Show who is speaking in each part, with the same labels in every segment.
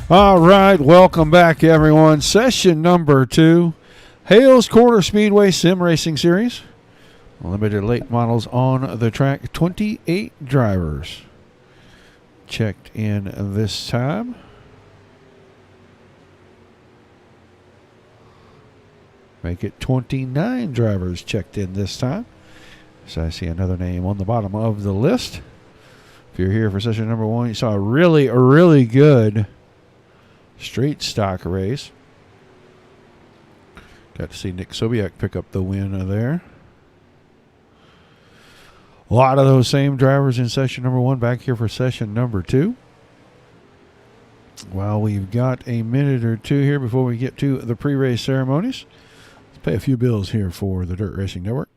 Speaker 1: All right, welcome back, everyone. Session number 2, Hales Corner Speedway Sim Racing Series. Limited late models on the track, 28 drivers checked in this time. Make it 29 drivers checked in this time. So I see another name on the bottom of the list. If you're here for session number 1, you saw a really good straight stock race. Got to see Nick Sobiak pick up the win there. A lot of those same drivers in session number 1 back here for session number 2. Well, we've got a minute or two here before we get to the pre-race ceremonies. Let's pay a few bills here for the Dirt Racing Network.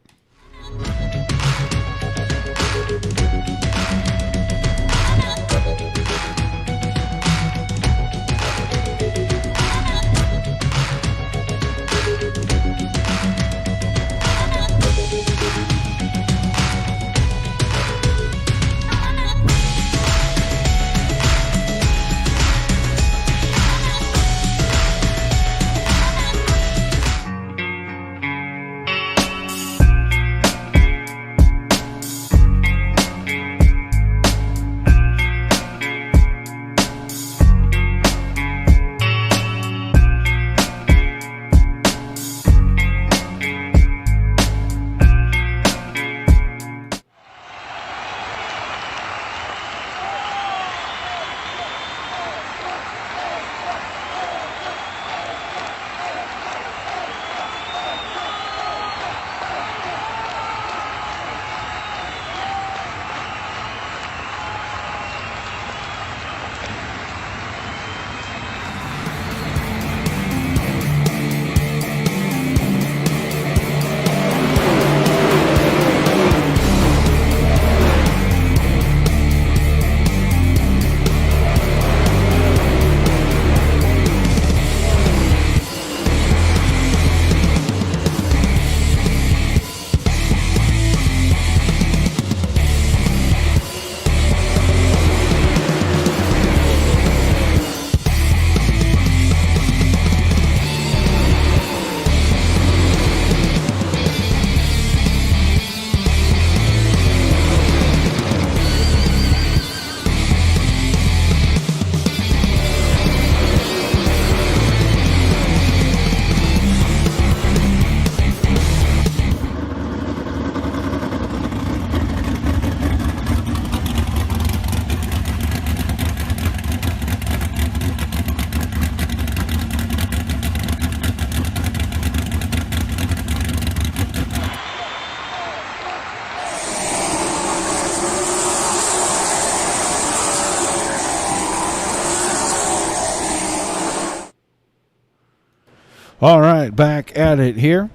Speaker 1: All right, back at it here.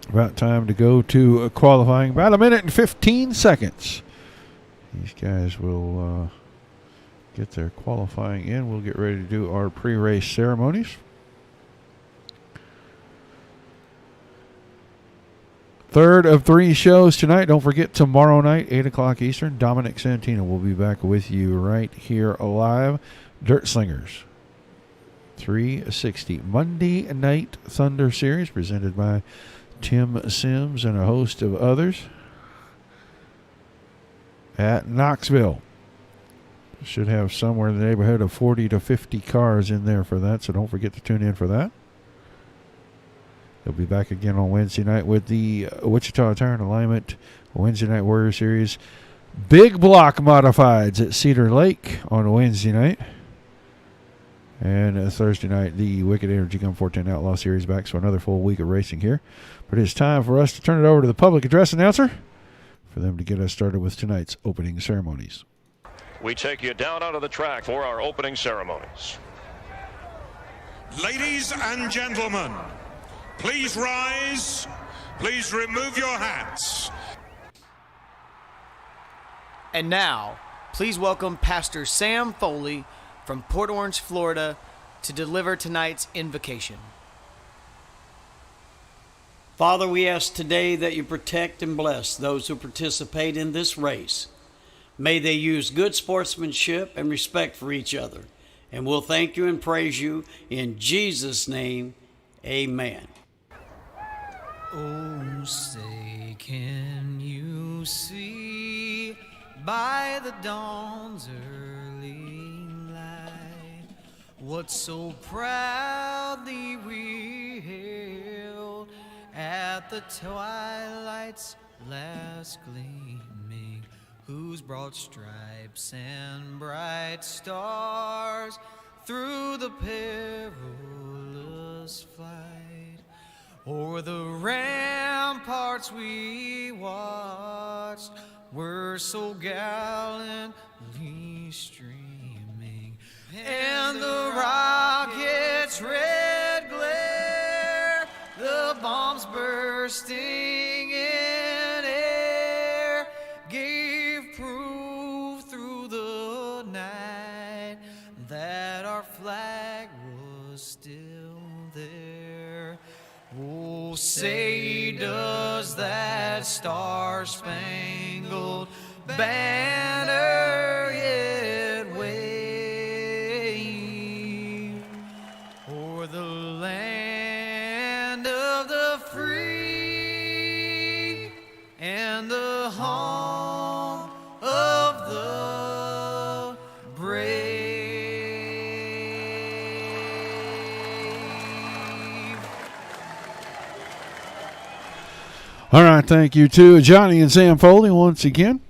Speaker 1: About time to go to qualifying. About a minute and 15 seconds. These guys will get their qualifying in. We'll get ready to do our pre-race ceremonies. Third of 3 shows tonight. Don't forget, tomorrow night, 8 o'clock Eastern, Dominic Santino will be back with you right here live. Dirt Slingers 360 Monday Night Thunder Series presented by Tim Sims and a host of others at Knoxville. Should have somewhere in the neighborhood of 40 to 50 cars in there for that, so don't forget to tune in for that. They'll be back again on Wednesday night with the Wichita Tire and Alignment Wednesday Night Warrior Series Big Block Modifieds at Cedar Lake on Wednesday night. And Thursday night, the Wicked Energy Gun 410 Outlaw Series back, so another full week of racing here. But it's time for us to turn it over to the public address announcer for them to get us started with tonight's opening ceremonies.
Speaker 2: We take you down onto the track for our opening ceremonies.
Speaker 3: Ladies and gentlemen, please rise. Please remove your hats.
Speaker 4: And now, please welcome Pastor Sam Foley from Port Orange, Florida, to deliver tonight's invocation.
Speaker 5: Father, we ask today that you protect and bless those who participate in this race. May they use good sportsmanship and respect for each other, And we'll thank you and praise you in Jesus' name. Amen.
Speaker 4: Oh, say, can you see by the dawn's early light what so proudly we hailed at the twilight's last gleaming, whose broad stripes and bright stars through the perilous fight o'er the ramparts we watched were so gallantly streaming, and the rocket's red glare, the bombs bursting in air, gave proof through the night that our flag was still there. Oh, say, does that star-spangled banner yet wave o'er the land of the free and the home of the brave?
Speaker 1: All right, thank you to Johnny and Sam Foley once again.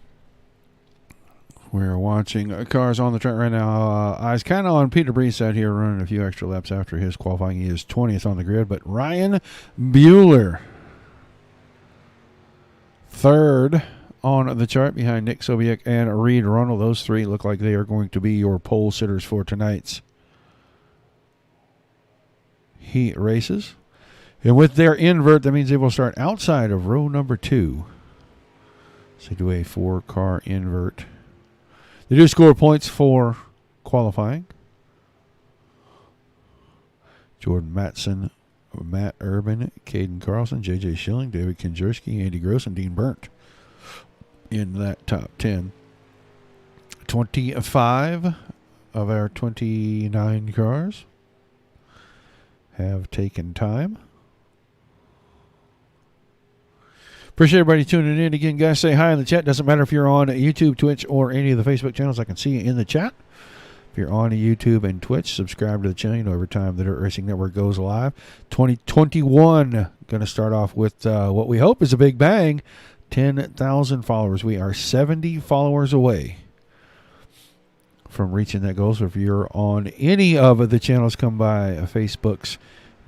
Speaker 1: We're watching cars on the track right now. Eyes kind of on Peter Brees out here running a few extra laps after his qualifying. He is 20th on the grid, but Ryan Bueller, third on the chart behind Nick Sobiek and Reed Rundle. Those three look like they are going to be your pole sitters for tonight's heat races. And with their invert, that means they will start outside of row number 2. So they do a 4-car invert. They do score points for qualifying. Jordan Matson, Matt Urban, Caden Carlson, J.J. Schilling, David Kinjerski, Andy Gross, and Dean Burnt in that top 10. 25 of our 29 cars have taken time. Appreciate everybody tuning in again, guys. Say hi in the chat. Doesn't matter if you're on YouTube, Twitch, or any of the Facebook channels. I can see you in the chat. If you're on YouTube and Twitch, subscribe to the channel. You know, every time the Dirt Racing Network goes live. 2021 going to start off with what we hope is a big bang. 10,000 followers. We are 70 followers away from reaching that goal. So if you're on any of the channels, come by Facebook's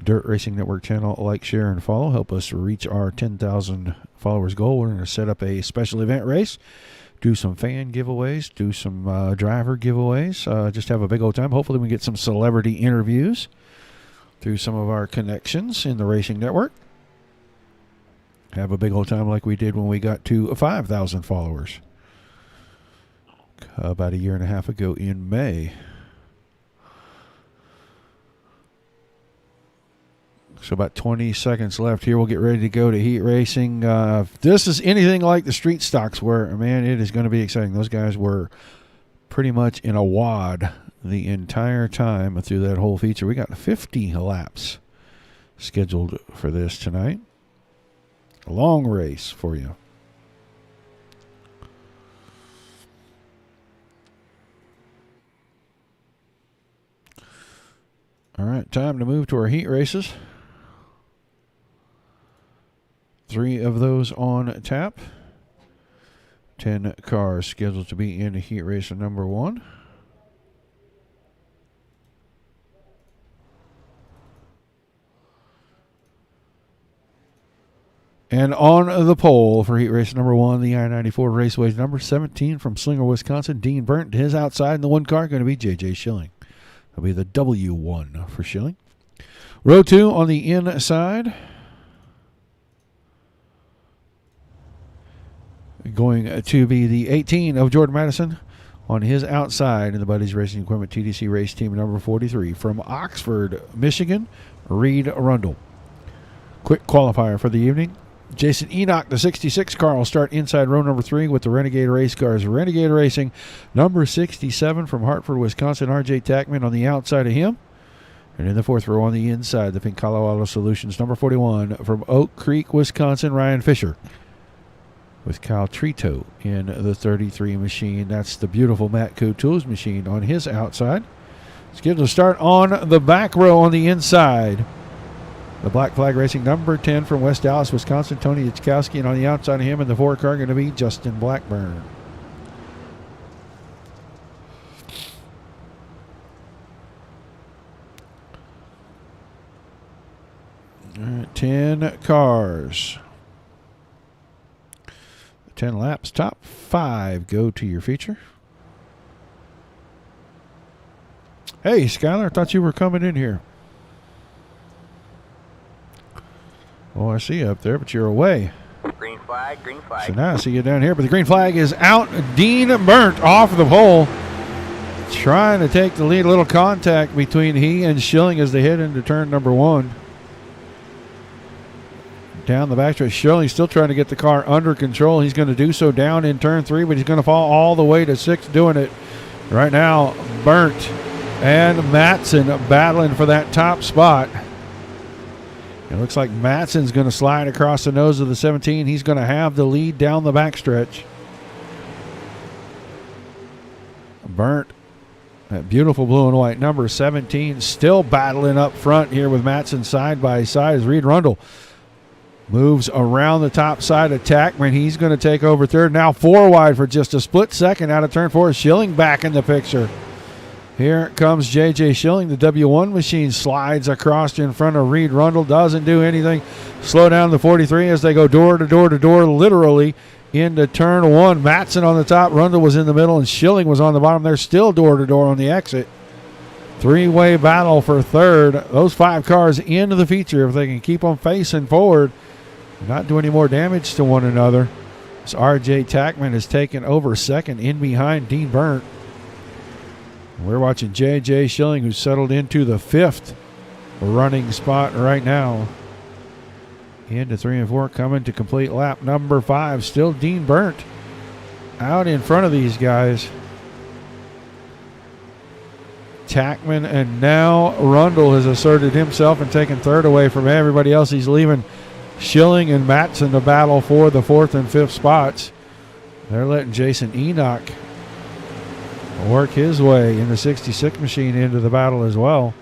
Speaker 1: Dirt Racing Network channel, like, share, and follow. Help us reach our 10,000 followers goal. We're going to set up a special event race, do some fan giveaways, do some driver giveaways, just have a big old time. Hopefully we can get some celebrity interviews through some of our connections in the Racing Network. Have a big old time like we did when we got to 5,000 followers about a year and a half ago in May. So about 20 seconds left here. We'll get ready to go to heat racing. If this is anything like the street stocks were, man, it is going to be exciting. Those guys were pretty much in a wad the entire time through that whole feature. We got 50 laps scheduled for this tonight. A long race for you. All right, time to move to our heat races. 3 of those on tap. 10 cars scheduled to be in heat race number 1. And on the pole for heat race number 1, the I-94 Raceway's number 17 from Slinger, Wisconsin, Dean Burnt. His outside in the 1 car going to be J.J. Schilling. That'll be the W1 for Schilling. Row 2 on the inside. Going to be the 18 of Jordan Madison on his outside in the Buddies Racing Equipment TDC race team number 43 from Oxford, Michigan, Reed Rundle. Quick qualifier for the evening. Jason Enoch, the 66 car, will start inside row number 3 with the Renegade race cars. Renegade Racing, number 67 from Hartford, Wisconsin, R.J. Tackman on the outside of him. And in the 4th row on the inside, the Pink Colorado Solutions, number 41 from Oak Creek, Wisconsin, Ryan Fisher. With Kyle Trito in the 33 machine. That's the beautiful Matt Couture's machine on his outside. Let's give it a start on the back row on the inside. The Black Flag Racing, number 10 from West Dallas, Wisconsin, Tony Itzkowski. And on the outside of him in the 4 car going to be Justin Blackburn. All right, 10 cars. 10 laps, top 5 go to your feature. Hey, Skylar, I thought you were coming in here. Oh, I see you up there, but you're away.
Speaker 6: Green flag, green flag.
Speaker 1: So now I see you down here, but the green flag is out. Dean Burnt off the pole. Trying to take the lead. A little contact between he and Schilling as they head into turn number 1. Down the backstretch, Schilling still trying to get the car under control. He's going to do so down in turn 3, but he's going to fall all the way to 6 doing it. Right now, Burnt and Matson battling for that top spot. It looks like Matson's going to slide across the nose of the 17. He's going to have the lead down the backstretch. Burnt, that beautiful blue and white number 17, still battling up front here with Matson side by side as Reed Rundle moves around the top side of Tackman. He's going to take over third. Now 4 wide for just a split second out of turn 4. Schilling back in the picture. Here comes J.J. Schilling. The W1 machine slides across in front of Reed Rundle. Doesn't do anything. Slow down the 43 as they go door to door to door, literally into turn 1. Matson on the top. Rundle was in the middle, and Schilling was on the bottom. They're still door to door on the exit. 3-way battle for third. Those 5 cars into the feature if they can keep them facing forward. Not do any more damage to one another. As R.J. Tackman has taken over second in behind Dean Burnt. We're watching J.J. Schilling, who's settled into the 5th running spot right now. Into 3 and 4, coming to complete lap number 5. Still Dean Burnt out in front of these guys. Tackman and now Rundle has asserted himself and taken third away from everybody else. He's leaving Schilling and Matson to battle for the 4th and 5th spots. They're letting Jason Enoch work his way in the 66 machine into the battle as well.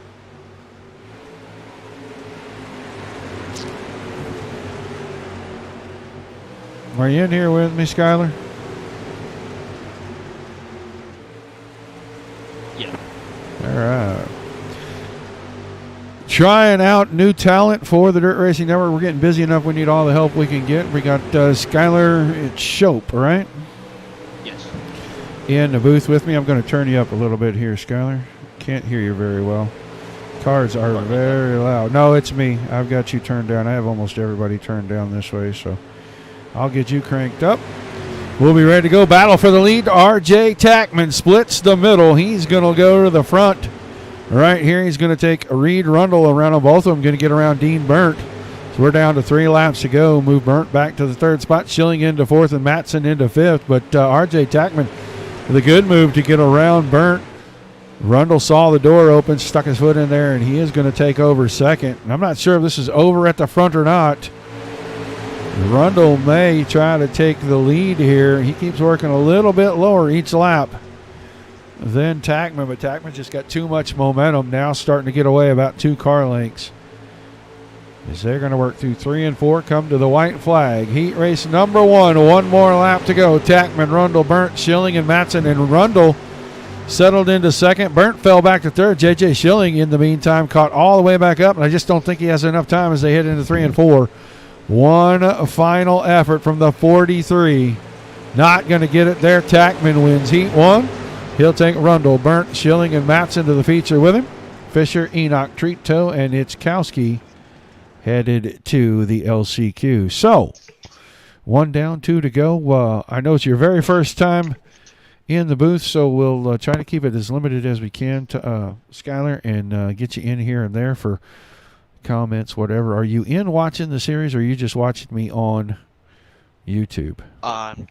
Speaker 1: Are you in here with me, Skylar?
Speaker 6: Yeah.
Speaker 1: All right. Trying out new talent for the Dirt Racing Network. We're getting busy enough. We need all the help we can get. We got Skylar Shope, all right?
Speaker 6: Yes.
Speaker 1: In the booth with me. I'm going to turn you up a little bit here, Skylar. Can't hear you very well. Cards are very loud. No, it's me. I've got you turned down. I have almost everybody turned down this way, so I'll get you cranked up. We'll be ready to go. Battle for the lead. R.J. Tackman splits the middle. He's going to go to the front. Right here, he's going to take Reed Rundle around on both of them. Going to get around Dean Burnt. So we're down to 3 laps to go. Move Burnt back to the 3rd spot. Schilling into 4th and Matson into 5th. But R.J. Tackman with a good move to get around Burnt. Rundle saw the door open, stuck his foot in there, and he is going to take over second. And I'm not sure if this is over at the front or not. Rundle may try to take the lead here. He keeps working a little bit lower each lap than Tackman, but Tackman just got too much momentum now, starting to get away about 2 car lengths. As they're going to work through 3 and 4, come to the white flag. Heat race number 1, 1 more lap to go. Tackman, Rundle, Burnt, Schilling, and Matson, and Rundle settled into 2nd. Burnt fell back to 3rd. J.J. Schilling, in the meantime, caught all the way back up, and I just don't think he has enough time as they head into 3 and 4. One final effort from the 43. Not going to get it there. Tackman wins Heat 1. He'll take Rundle, Burnt, Schilling, and Matson to the feature with him. Fisher, Enoch, Trito, and Itzkowski headed to the LCQ. So, 1 down, 2 to go. I know it's your very first time in the booth, so we'll try to keep it as limited as we can to Skylar and get you in here and there for comments, whatever. Are you in watching the series, or are you just watching me on YouTube?
Speaker 7: I'm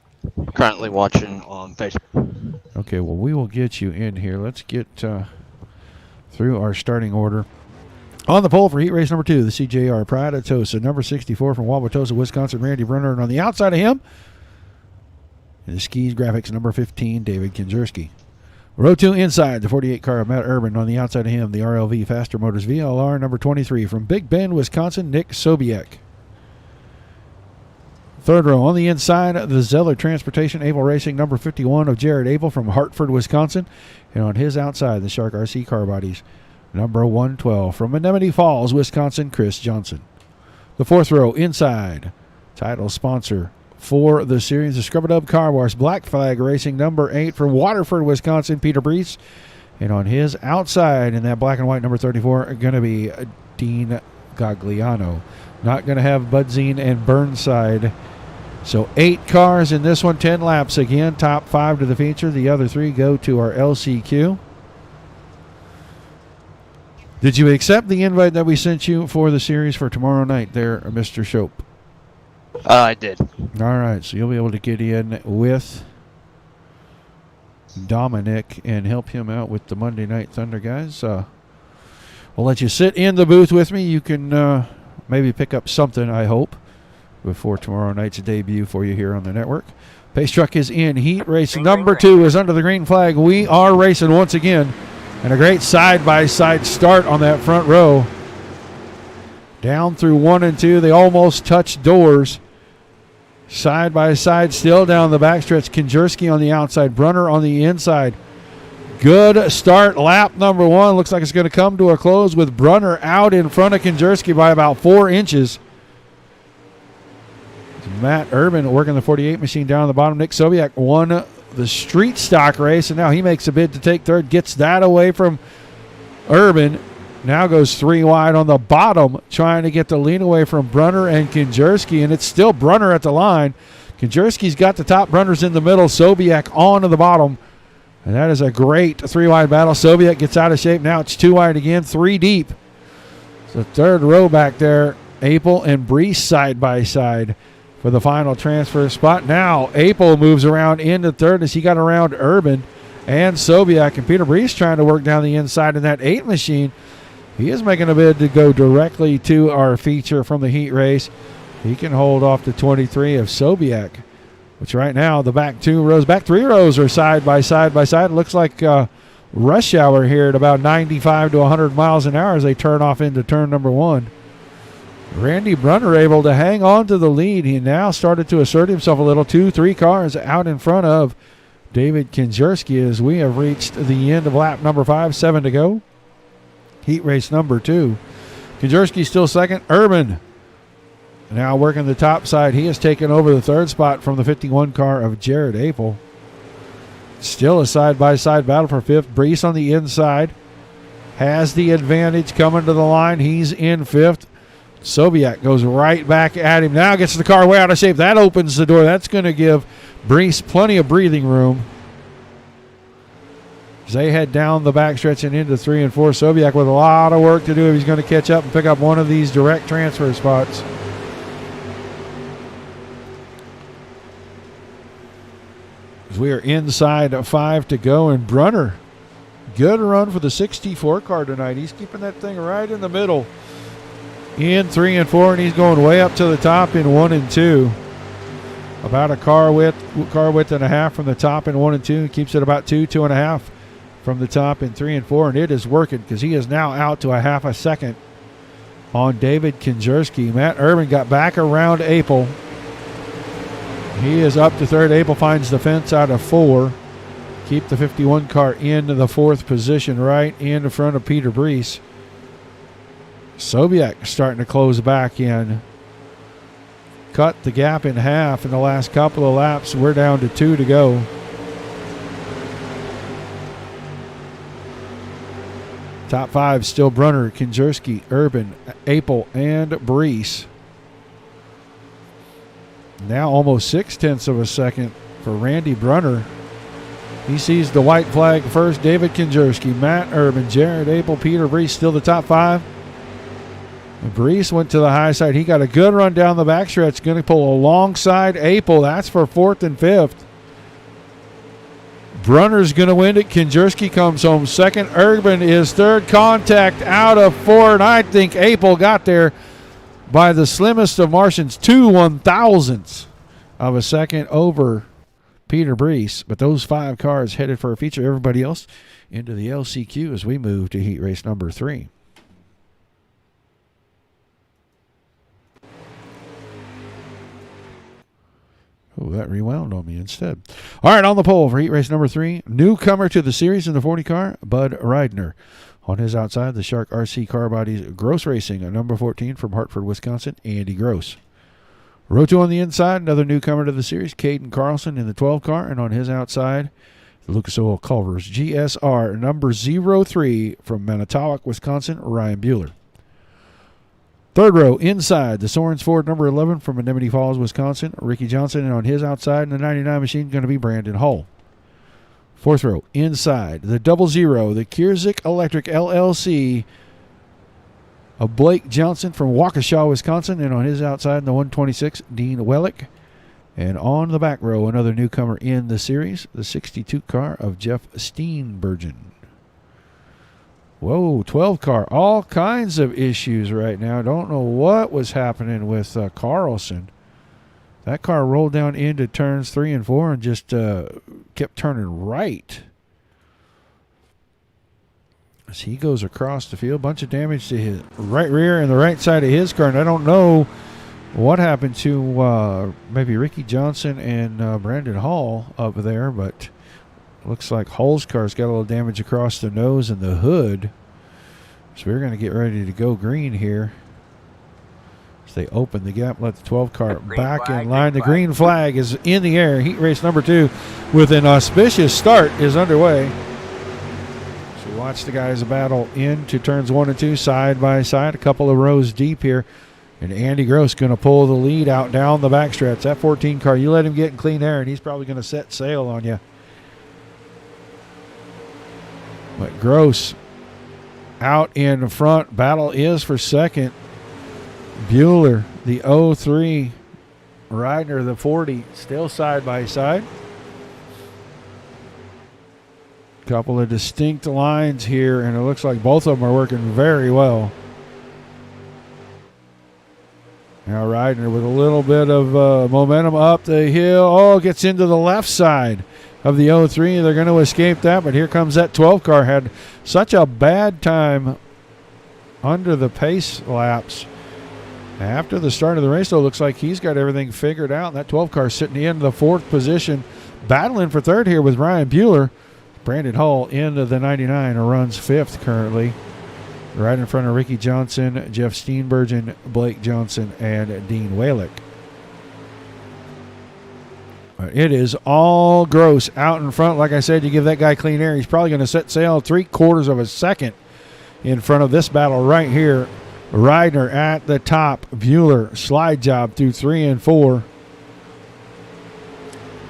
Speaker 7: currently watching on Facebook.
Speaker 1: Okay, well, we will get you in here. Let's get through our starting order. On the pole for heat race number 2, the CJR Pride of Tosa, number 64 from Wauwatosa, Wisconsin, Randy Brunner. And on the outside of him, the Skis Graphics number 15, David Kinjerski. Row 2 inside, the 48 car of Matt Urban. On the outside of him, the RLV Faster Motors VLR number 23 from Big Bend, Wisconsin, Nick Sobiek. Third row on the inside, the Zeller Transportation Abel Racing number 51 of Jared Abel from Hartford, Wisconsin. And on his outside, the Shark RC Car Bodies number 112 from Menominee Falls, Wisconsin, Chris Johnson. The fourth row inside, title sponsor for the series, the Scrub Dub Car Wash Black Flag Racing number 8 from Waterford, Wisconsin, Peter Brees. And on his outside in that black and white number 34, going to be Dean Gagliano. Not going to have Budzine and Burnside. So 8 cars in this one, 10 laps again. Top 5 to the feature. The other 3 go to our LCQ. Did you accept the invite that we sent you for the series for tomorrow night there, Mr. Shope?
Speaker 7: I did.
Speaker 1: All right, so you'll be able to get in with Dominic and help him out with the Monday Night Thunder guys. We'll let you sit in the booth with me. You can maybe pick up something, I hope, before tomorrow night's debut for you here on the network. Pace truck is in. Heat race number 2 is under the green flag. We are racing once again. And a great side-by-side start on that front row. Down through 1 and 2. They almost touched doors. Side-by-side still down the backstretch. Kinjerski on the outside. Brunner on the inside. Good start. Lap number 1. Looks like it's going to come to a close with Brunner out in front of Kinjerski by about 4 inches. Matt Urban working the 48 machine down on the bottom. Nick Sobiek won the street stock race, and now he makes a bid to take third. Gets that away from Urban. Now goes 3 wide on the bottom, trying to get the lean away from Brunner and Kinjerski, and it's still Brunner at the line. Kinjerski's got the top, Brunner's in the middle, Sobiek on to the bottom, and that is a great 3 wide battle. Sobiek gets out of shape. Now it's 2 wide again, 3 deep. So third row back there, Apel and Brees side by side for the final transfer spot. Now Apel moves around into third as he got around Urban and Sobiek, and Peter Brees trying to work down the inside in that 8 machine. He is making a bid to go directly to our feature from the heat race. He can hold off the 23 of Sobiek, which right now the back 3 rows are side by side by side. It looks like rush hour here at about 95 to 100 miles an hour as they turn off into turn number 1. Randy Brunner able to hang on to the lead. He now started to assert himself a little. 2-3 cars out in front of David Kinjerski as we have reached the end of lap number 5, 7 to go. Heat race number 2. Kinjerski still second. Urban now working the top side. He has taken over the third spot from the 51 car of Jared Apel. Still a side-by-side battle for 5th. Brees on the inside has the advantage coming to the line. He's in 5th. Sobiek goes right back at him. Now gets the car way out of shape. That opens the door. That's going to give Brees plenty of breathing room. As they head down the backstretch and into 3 and 4. Sobiek with a lot of work to do if he's going to catch up and pick up one of these direct transfer spots. As we are inside 5 to go, and Brunner, good run for the 64 car tonight. He's keeping that thing right in the middle. In 3 and 4, and he's going way up to the top in 1 and 2. About a car width and a half from the top in 1 and 2. Keeps it about 2.5 from the top in 3 and 4, and it is working because he is now out to a half a second on David Kinjerski. Matt Urban got back around Apel. He is up to third. Apel finds the fence out of 4. Keep the 51 car in the 4th position right in front of Peter Brees. Sobiek starting to close back in. Cut the gap in half in the last couple of laps. We're down to 2 to go. Top 5 still Brunner, Kinjerski, Urban, Apel, and Brees. Now almost 0.6 of a second for Randy Brunner. He sees the white flag first. David Kinjerski, Matt Urban, Jared Apel, Peter Brees still the top 5. Brees went to the high side. He got a good run down the backstretch. Going to pull alongside Apel. That's for 4th and 5th. Brunner's going to win it. Kinjerski comes home second. Urban is third. Contact out of 4. And I think Apel got there by the slimmest of margins, 2/1000ths of a second over Peter Brees. But those 5 cars headed for a feature. Everybody else into the LCQ as we move to heat race number 3. Oh, that rewound on me instead. All right, on the pole for heat race number 3, newcomer to the series in the 40 car, Bud Reidner. On his outside, the Shark RC Car Bodies Gross Racing, number 14 from Hartford, Wisconsin, Andy Gross. Row 2 on the inside, another newcomer to the series, Caden Carlson in the 12 car, and on his outside, the Lucas Oil Culvers GSR, number 03 from Manitowoc, Wisconsin, Ryan Bueller. Third row, inside, the Sorens Ford, number 11 from Menominee Falls, Wisconsin, Ricky Johnson, and on his outside in the 99 machine, going to be Brandon Hull. Fourth row, inside, the 00, the Kierzik Electric LLC of Blake Johnson from Waukesha, Wisconsin, and on his outside in the 126, Dean Wellick. And on the back row, another newcomer in the series, the 62 car of Jeff Steenbergen. Whoa, 12 car. All kinds of issues right now. Don't know what was happening with Carlson. That car rolled down into turns 3 and 4 and just kept turning right. As he goes across the field, bunch of damage to his right rear and the right side of his car. And I don't know what happened to maybe Ricky Johnson and Brandon Hall up there, but looks like Hull's car's got a little damage across the nose and the hood. So we're going to get ready to go green here. As they open the gap, let the 12 car back in line. The green flag is in the air. Heat race number 2 with an auspicious start is underway. So watch the guys battle into turns 1 and 2 side by side, a couple of rows deep here. And Andy Gross going to pull the lead out down the backstretch. That 14 car, you let him get in clean air and he's probably going to set sail on you. But Gross out in front. Battle is for second. Bueller, the 03. Reidner, the 40. Still side by side. Couple of distinct lines here, and it looks like both of them are working very well. Now Reidner with a little bit of momentum up the hill. Oh, gets into the left side of the 03. They're going to escape that, but here comes that 12 car. Had such a bad time under the pace laps. After the start of the race, though, looks like he's got everything figured out. And that 12 car sitting in the 4th position, battling for 3rd here with Ryan Bueller. Brandon Hull into the 99 runs 5th currently. Right in front of Ricky Johnson, Jeff Steenbergen, Blake Johnson, and Dean Walick. It is all Gross out in front. Like I said, you give that guy clean air, he's probably going to set sail 3/4 of a second in front of this battle right here. Reidner at the top. Bueller, slide job through 3 and 4.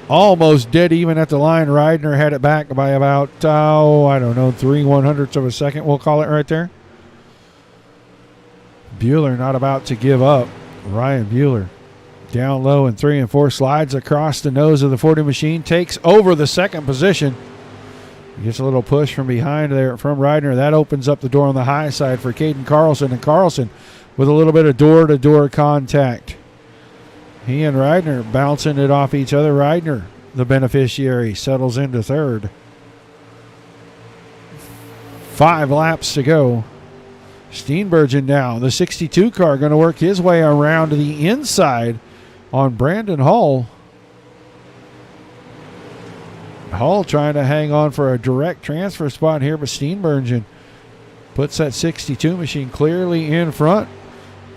Speaker 1: Almost dead even at the line. Reidner had it back by about, 3/100ths of a second, we'll call it right there. Bueller not about to give up. Ryan Bueller down low in 3 and 4, slides across the nose of the 40 machine, takes over the 2nd position. Gets a little push from behind there from Reidner. That opens up the door on the high side for Caden Carlson, and Carlson with a little bit of door-to-door contact. He and Reidner bouncing it off each other. Reidner, the beneficiary, settles into 3rd. 5 laps to go. Steenbergen now, the 62 car, going to work his way around to the inside on Brandon Hull. Hull trying to hang on for a direct transfer spot here, but Steenbergen puts that 62 machine clearly in front.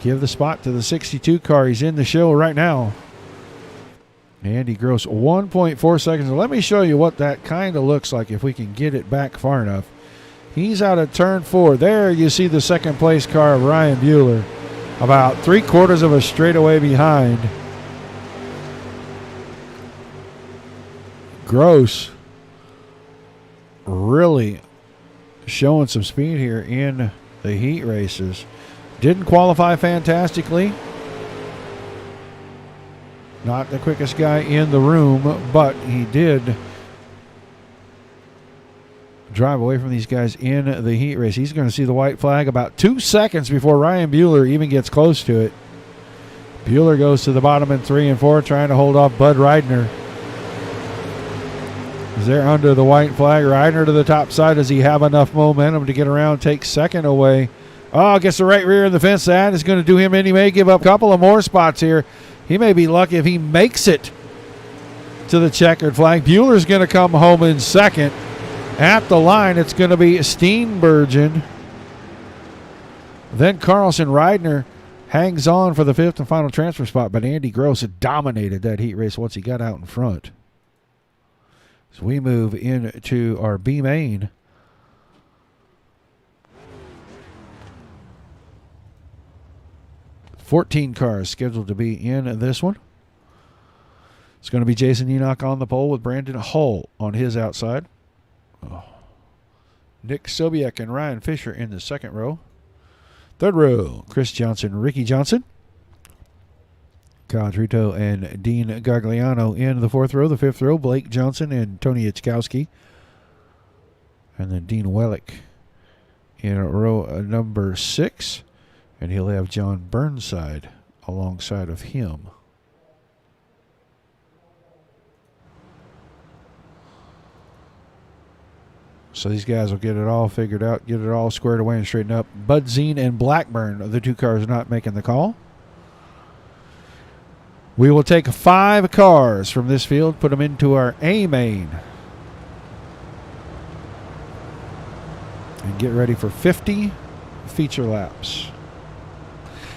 Speaker 1: Give the spot to the 62 car. He's in the show right now. Andy Gross, 1.4 seconds. Let me show you what that kind of looks like if we can get it back far enough. He's out of turn 4. There you see the 2nd place car of Ryan Bueller, about 3/4 of a straightaway behind. Gross really showing some speed here in the heat races. Didn't qualify fantastically. Not the quickest guy in the room, but he did drive away from these guys in the heat race. He's going to see the white flag about 2 seconds before Ryan Bueller even gets close to it. Bueller goes to the bottom in 3 and 4, trying to hold off Bud Reidner. Is there under the white flag? Reidner to the top side. Does he have enough momentum to get around, take second away? Oh, gets the right rear of the fence. That is going to do him in. He may give up a couple of more spots here. He may be lucky if he makes it to the checkered flag. Bueller's going to come home in second. At the line, it's going to be Steenbergen. Then Carlson. Reidner hangs on for the 5th and final transfer spot, but Andy Gross had dominated that heat race once he got out in front. So we move into our B main. $14 cars scheduled to be in this one. It's going to be Jason Enoch on the pole with Brandon Hull on his outside. Nick Sobiek and Ryan Fisher in the second row. Third row, Chris Johnson, Ricky Johnson. Kyle Trito and Dean Gagliano in the fourth row. The fifth row, Blake Johnson and Tony Ichkowski. And then Dean Wellick in row number 6. And he'll have John Burnside alongside of him. So these guys will get it all figured out, get it all squared away and straightened up. Bud Zine and Blackburn are the 2 cars not making the call. We will take 5 cars from this field, put them into our A main. And get ready for 50 feature laps.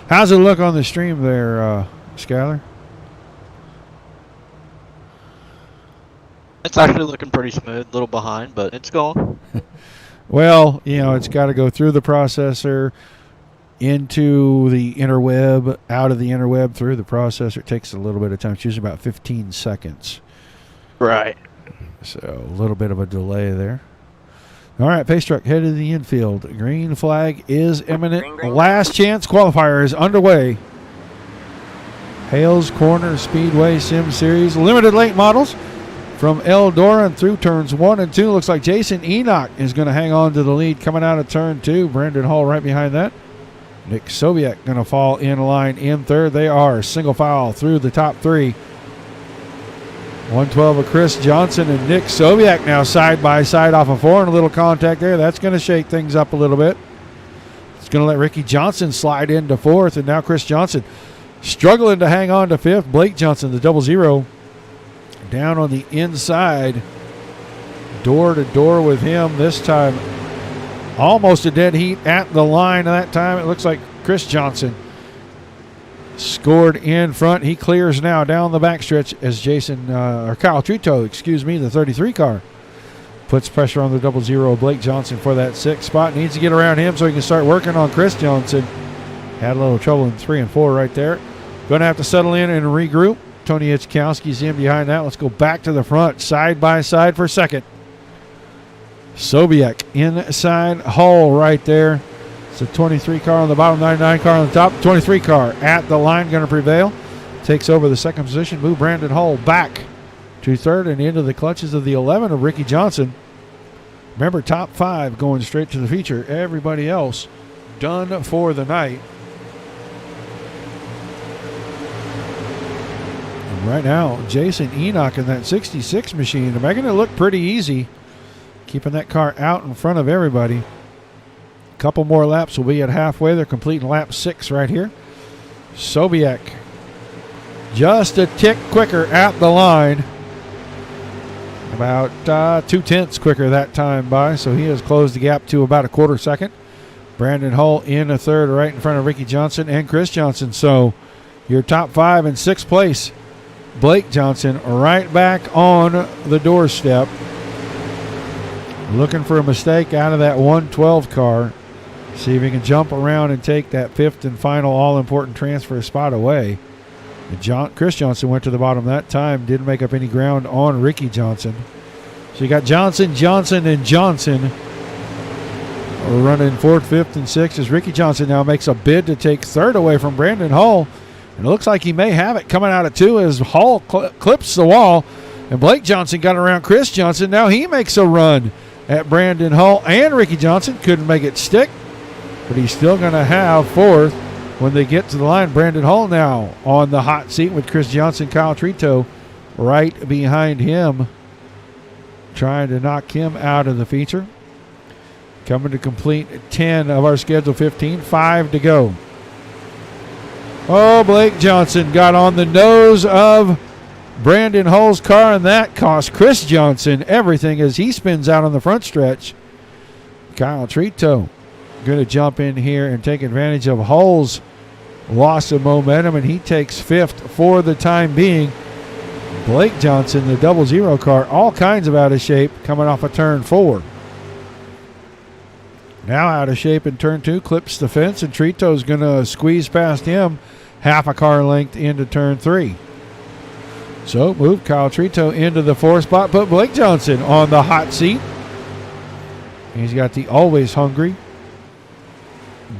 Speaker 1: How's it look on the stream there, Skyler?
Speaker 7: It's actually looking pretty smooth, a little behind, but it's going.
Speaker 1: Well, you know, it's got to go through the processor, into the interweb, out of the interweb, through the processor. It takes a little bit of time. It's usually about 15 seconds.
Speaker 7: Right.
Speaker 1: So a little bit of a delay there. All right, pace truck headed to the infield. Green flag is imminent.
Speaker 6: Green.
Speaker 1: Last chance qualifier is underway. Hales Corner Speedway Sim Series limited late models from Eldora and through turns 1 and 2. Looks like Jason Enoch is going to hang on to the lead coming out of turn 2. Brandon Hall right behind that. Nick Sobiek going to fall in line in third. They are single file through the top 3. 112 of Chris Johnson and Nick Sobiek now side by side off of 4, and a little contact there. That's going to shake things up a little bit. It's going to let Ricky Johnson slide into 4th, and now Chris Johnson struggling to hang on to 5th. Blake Johnson, the 00, down on the inside, door to door with him this time. Almost a dead heat at the line. That time it looks like Chris Johnson scored in front. He clears now down the backstretch as Kyle Trito, the 33 car, puts pressure on the 00 Blake Johnson for that 6th spot. Needs to get around him so he can start working on Chris Johnson. Had a little trouble in 3 and 4 right there. Going to have to settle in and regroup. Tony Ichkowski's in behind that. Let's go back to the front, side by side for second. Sobiek inside Hull right there. It's a 23 car on the bottom, 99 car on the top. 23 car at the line going to prevail. Takes over the second position. Move Brandon Hull back to third and into the clutches of the 11 of Ricky Johnson. Remember, top 5 going straight to the feature. Everybody else done for the night. And right now, Jason Enoch in that 66 machine, making it look pretty easy. Keeping that car out in front of everybody. A couple more laps will be at halfway. They're completing lap 6 right here. Sobiek just a tick quicker at the line. About 2/10 quicker that time by, so he has closed the gap to about a quarter second. Brandon Hull in a third right in front of Ricky Johnson and Chris Johnson. So your top 5 in 6th place. Blake Johnson right back on the doorstep. Looking for a mistake out of that 112 car. See if he can jump around and take that 5th and final all-important transfer spot away. Chris Johnson went to the bottom that time. Didn't make up any ground on Ricky Johnson. So you got Johnson, Johnson, and Johnson Running fourth, fifth, and sixth as Ricky Johnson now makes a bid to take third away from Brandon Hull. And it looks like he may have it coming out at two as Hull clips the wall. And Blake Johnson got around Chris Johnson. Now he makes a run at Brandon Hull and Ricky Johnson. Couldn't make it stick, but he's still going to have fourth when they get to the line. Brandon Hull now on the hot seat with Chris Johnson, Kyle Trito right behind him, trying to knock him out of the feature. Coming to complete 10 of our scheduled 15, 5 to go. Oh, Blake Johnson got on the nose of Brandon Hull's car, and that cost Chris Johnson everything as he spins out on the front stretch. Kyle Trito going to jump in here and take advantage of Hull's loss of momentum, and he takes fifth for the time being. Blake Johnson, the 00 car, all kinds of out of shape coming off of turn 4. Now out of shape in turn 2, clips the fence, and Trito's going to squeeze past him half a car length into turn 3. So move Kyle Trito into the 4th spot, put Blake Johnson on the hot seat. He's got the always hungry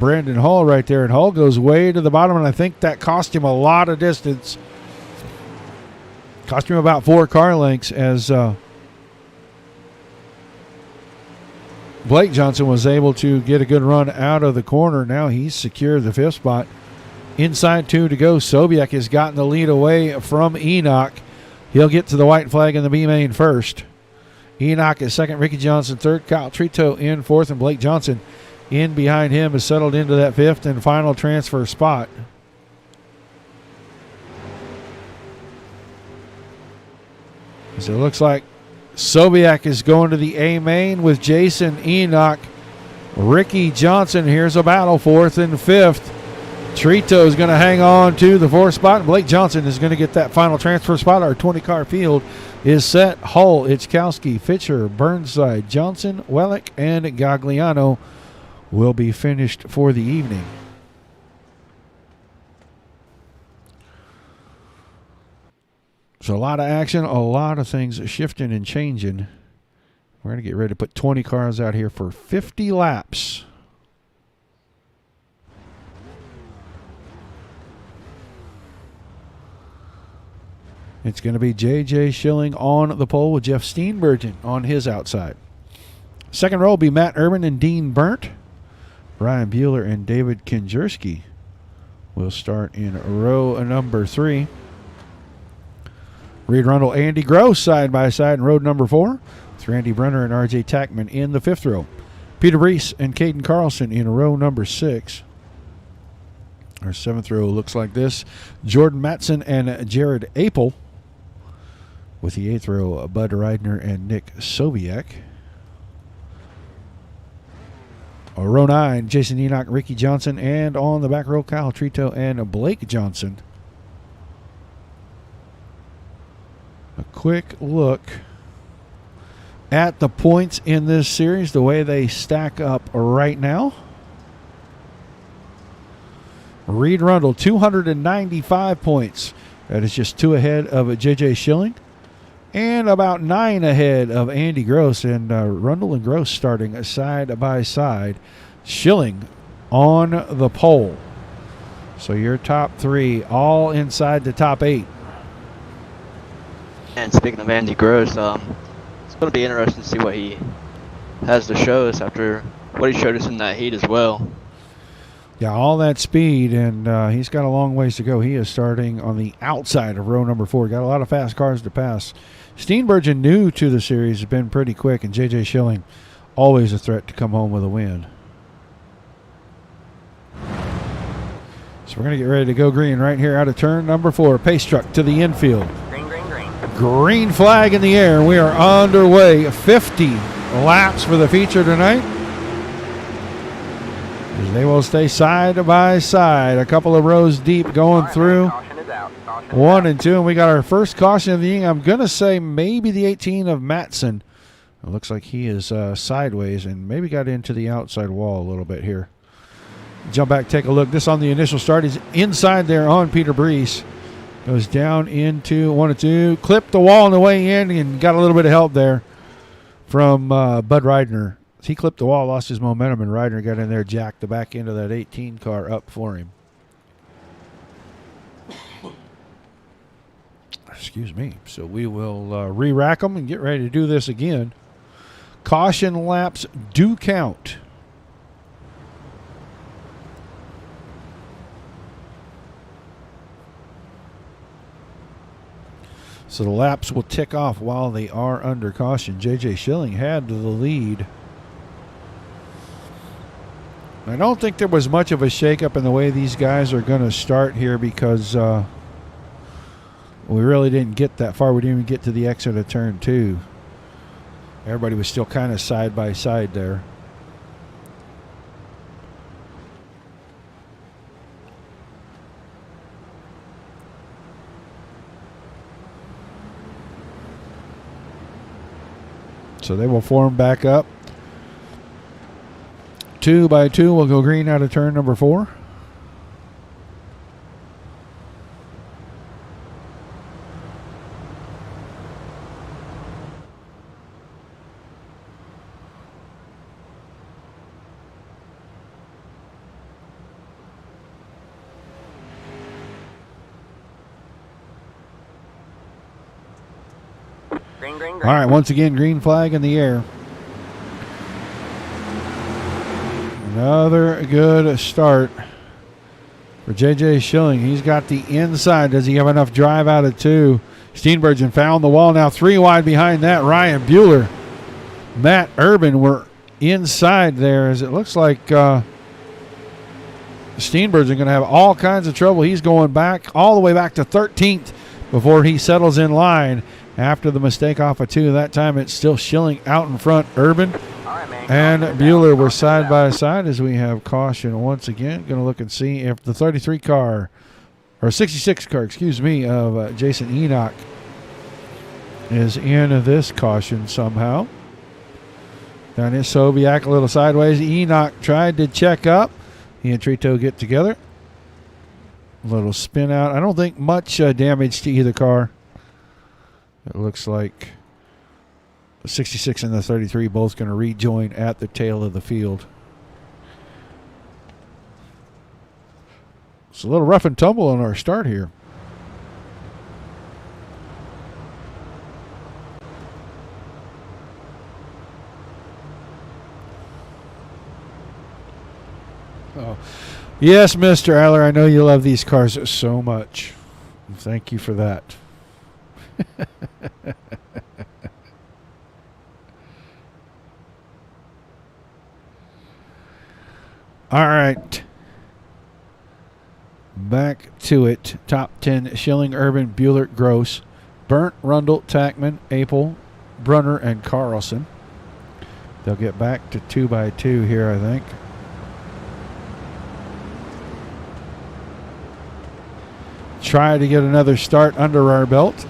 Speaker 1: Brandon Hull right there, and Hull goes way to the bottom, and I think that cost him a lot of distance. Cost him about 4 car lengths as Blake Johnson was able to get a good run out of the corner. Now he's secured the 5th spot. Inside 2 to go. Sobiek has gotten the lead away from Enoch. He'll get to the white flag in the B main first. Enoch is second, Ricky Johnson third, Kyle Trito in 4th, and Blake Johnson in behind him is settled into that 5th and final transfer spot. So it looks like Sobiek is going to the A main with Jason Enoch. Ricky Johnson, here's a battle, 4th and 5th. Trito is going to hang on to the 4th spot, and Blake Johnson is going to get that final transfer spot. Our 20-car field is set. Hull, Ichkowski, Fisher, Burnside, Johnson, Wellick, and Gagliano will be finished for the evening. So a lot of action, a lot of things shifting and changing. We're going to get ready to put 20 cars out here for 50 laps. It's going to be J.J. Schilling on the pole with Jeff Steenbergen on his outside. Second row will be Matt Urban and Dean Burnt. Ryan Bueller and David Kinjerski will start in row number 3. Reed Rundle, Andy Gross side by side in row number 4. With Randy Brenner and R.J. Tackman in the 5th row. Peter Brees and Caden Carlson in row number 6. Our 7th row looks like this. Jordan Matson and Jared Apel. With the 8th row, Bud Reidner and Nick Sobiek. Row 9, Jason Enoch, Ricky Johnson, and on the back row, Kyle Trito and Blake Johnson. A quick look at the points in this series, the way they stack up right now. Reed Rundle, 295 points. That is just 2 ahead of J.J. Schilling. And about 9 ahead of Andy Gross. And Rundle and Gross starting side by side. Schilling on the pole. So your top 3 all inside the top 8.
Speaker 7: And speaking of Andy Gross, it's going to be interesting to see what he has to show us after what he showed us in that heat as well.
Speaker 1: Yeah, all that speed, and he's got a long ways to go. He is starting on the outside of row number 4. Got a lot of fast cars to pass. Steenbergen, new to the series, has been pretty quick, and J.J. Schilling, always a threat to come home with a win. So we're going to get ready to go green right here out of turn number 4. Pace truck to the infield.
Speaker 6: Green, green, green.
Speaker 1: Green flag in the air, and we are underway. 50 laps for the feature tonight. They will stay side by side, a couple of rows deep going through.
Speaker 6: Caution is out. Caution is
Speaker 1: 1
Speaker 6: out.
Speaker 1: and 2, and we got our first caution of the evening. I'm going to say maybe the 18 of Matson. It looks like he is sideways and maybe got into the outside wall a little bit here. Jump back, take a look. This on the initial start. He's inside there on Peter Brees. Goes down into 1 and 2. Clipped the wall on the way in and got a little bit of help there from Bud Reidner He clipped the wall, lost his momentum, and Ryder got in there, jacked the back end of that 18 car up for him. Excuse me. So we will re-rack them and get ready to do this again. Caution laps do count. So the laps will tick off while they are under caution. J.J. Schilling had the lead. I don't think there was much of a shakeup in the way these guys are going to start here because we really didn't get that far. We didn't even get to the exit of turn 2. Everybody was still kind of side by side there. So they will form back up. 2 by 2 will go green out of turn number 4.
Speaker 6: Green, green, green.
Speaker 1: All right, once again, green flag in the air. Another good start for J.J. Schilling. He's got the inside. Does he have enough drive out of 2? Steenbergen found the wall now. 3 wide behind that. Ryan Bueller, Matt Urban were inside there as it looks like Steenbergen going to have all kinds of trouble. He's going back all the way back to 13th before he settles in line after the mistake off of 2. That time it's still Schilling out in front. Urban and Bueller were side by side as we have caution once again. Going to look and see if the 33 car, or 66 car, excuse me, of Jason Enoch is in this caution somehow. Down is Sobiak a little sideways. Enoch tried to check up. He and Trito get together. A little spin out. I don't think much damage to either car. It looks like the 66 and the 33 both going to rejoin at the tail of the field. It's a little rough and tumble on our start here. Oh. Yes, Mr. Aller, I know you love these cars so much. Thank you for that. All right. Back to it. Top 10, Schilling, Urban, Bueller, Gross, Burnt, Rundle, Tackman, Apel, Brunner, and Carlson. They'll get back to 2 by 2 here, I think. Try to get another start under our belt.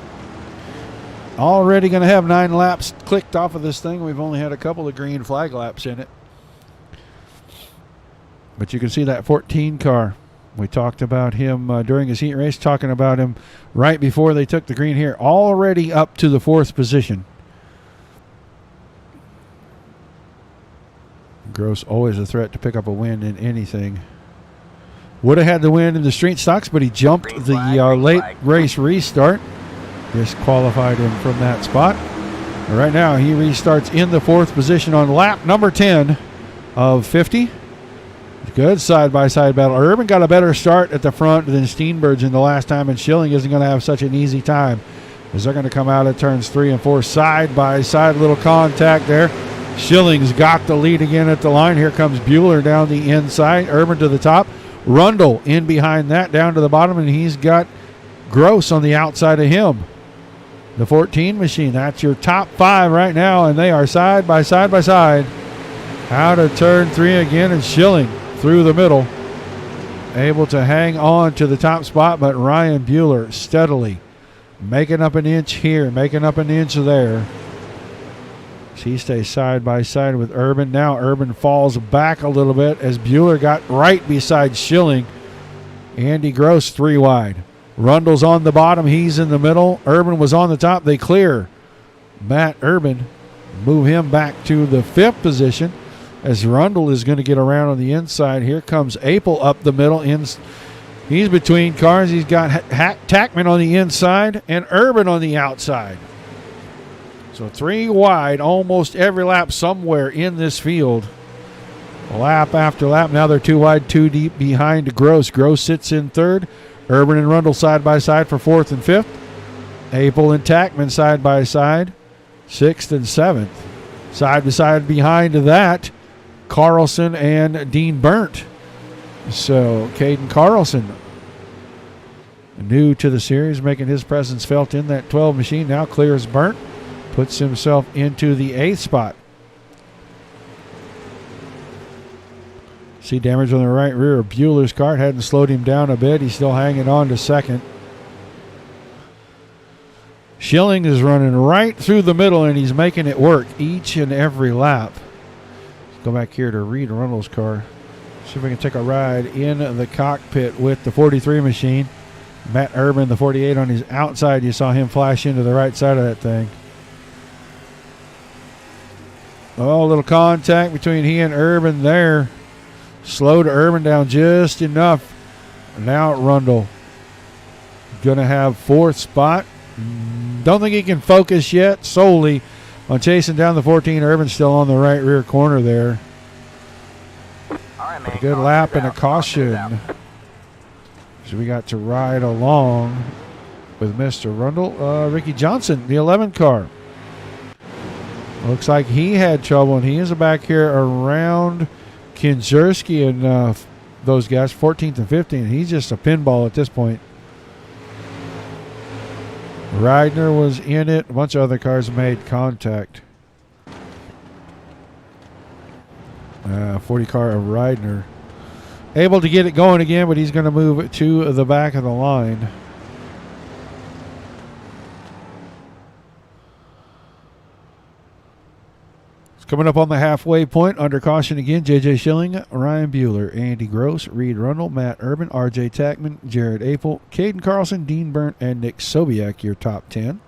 Speaker 1: Already going to have 9 laps clicked off of this thing. We've only had a couple of green flag laps in it. But you can see that 14 car. We talked about him during his heat race, talking about him right before they took the green here. Already up to the 4th position. Gross always a threat to pick up a win in anything. Would have had the win in the street stocks, but he jumped the late race restart. Disqualified him from that spot. And right now he restarts in the 4th position on lap number 10 of 50. Good side-by-side battle. Urban got a better start at the front than Steenbergen the last time, and Schilling isn't going to have such an easy time as they're going to come out of turns 3 and 4 side-by-side. Little contact there. Schilling's got the lead again at the line. Here comes Bueller down the inside. Urban to the top. Rundle in behind that down to the bottom, and he's got Gross on the outside of him. The 14 machine, that's your top 5 right now, and they are side by side by side. Out of turn 3 again, and Schilling through the middle, able to hang on to the top spot, but Ryan Bueller steadily making up an inch here, making up an inch there. He stays side by side with Urban. Now Urban falls back a little bit as Bueller got right beside Schilling. Andy Gross 3 wide. Rundle's on the bottom. He's in the middle. Urban was on the top. They clear Matt Urban. Move him back to the 5th position. as Rundle is going to get around on the inside. Here comes Apel up the middle. He's between cars. He's got Tackman on the inside and Urban on the outside. So 3 wide almost every lap somewhere in this field. Lap after lap. Now they're 2 wide, 2 deep behind Gross. Gross sits in third. Urban and Rundle side by side for 4th and 5th. Apel and Tackman side by side, 6th and 7th. Side by side behind that, Carlson and Dean Burnt. So Caden Carlson, new to the series, making his presence felt in that 12 machine. Now clears Burnt, puts himself into the 8th spot. See damage on the right rear of Bueller's car. It hadn't slowed him down a bit. He's still hanging on to 2nd. Schilling is running right through the middle, and he's making it work each and every lap. Let's go back here to Reed Rundle's car. See if we can take a ride in the cockpit with the 43 machine. Matt Urban, the 48 on his outside. You saw him flash into the right side of that thing. Oh, a little contact between he and Urban there. Slowed Urban down just enough. Now Rundle going to have 4th spot. Don't think he can focus yet solely on chasing down the 14. Urban's still on the right rear corner there.
Speaker 6: Alright, man.
Speaker 1: A good lap and a caution. So we got to ride along with Mr. Rundle. Ricky Johnson, the 11 car. Looks like he had trouble, and he is back here around Kinzerski and those guys, 14th and 15th. He's just a pinball at this point. Reidner was in it. A bunch of other cars made contact. 40 car of Reidner. Able to get it going again, but he's going to move to the back of the line. Coming up on the halfway point, under caution again, J.J. Schilling, Ryan Bueller, Andy Gross, Reed Rundle, Matt Urban, R.J. Tackman, Jared Apel, Caden Carlson, Dean Burnt, and Nick Sobiak, your top 10.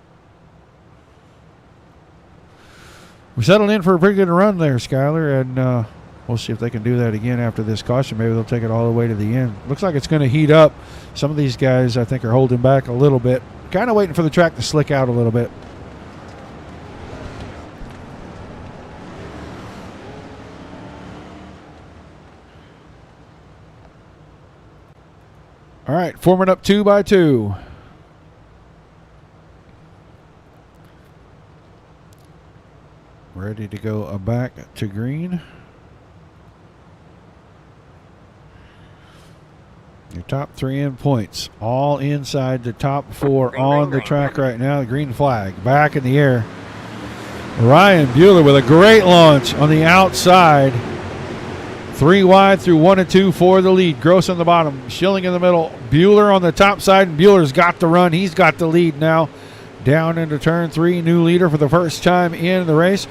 Speaker 1: We settled in for a pretty good run there, Skyler, and we'll see if they can do that again after this caution. Maybe they'll take it all the way to the end. Looks like it's going to heat up. Some of these guys, I think, are holding back a little bit. Kind of waiting for the track to slick out a little bit. All right, forming up 2 by 2. Ready to go back to green. Your top 3 in points, all inside the top 4 on the track right now. The green flag back in the air. Ryan Bueller with a great launch on the outside. 3 wide through 1 and 2 for the lead. Gross on the bottom, Schilling in the middle. Bueller on the top side, and Bueller's got the run. He's got the lead now. Down into turn 3, new leader for the first time in the race.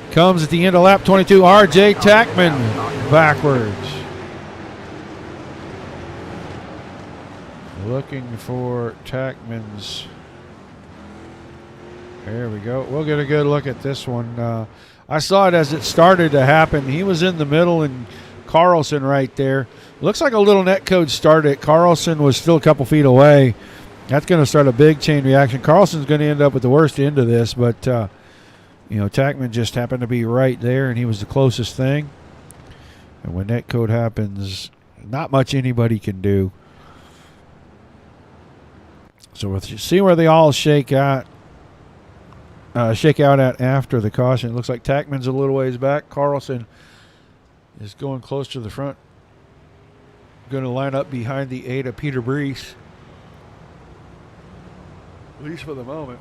Speaker 1: Comes at the end of lap 22, R.J. Tackman backwards. Looking for Tackman's. There we go. We'll get a good look at this one. I saw it as it started to happen. He was in the middle, and Carlson right there. Looks like a little netcode started. Carlson was still a couple feet away. That's going to start a big chain reaction. Carlson's going to end up with the worst end of this, but Tackman just happened to be right there, and he was the closest thing. And when netcode happens, not much anybody can do. So we'll see where they all shake out at after the caution. It looks like Tackman's a little ways back. Carlson is going close to the front. Going to line up behind the 8 of Peter Brees, at least for the moment.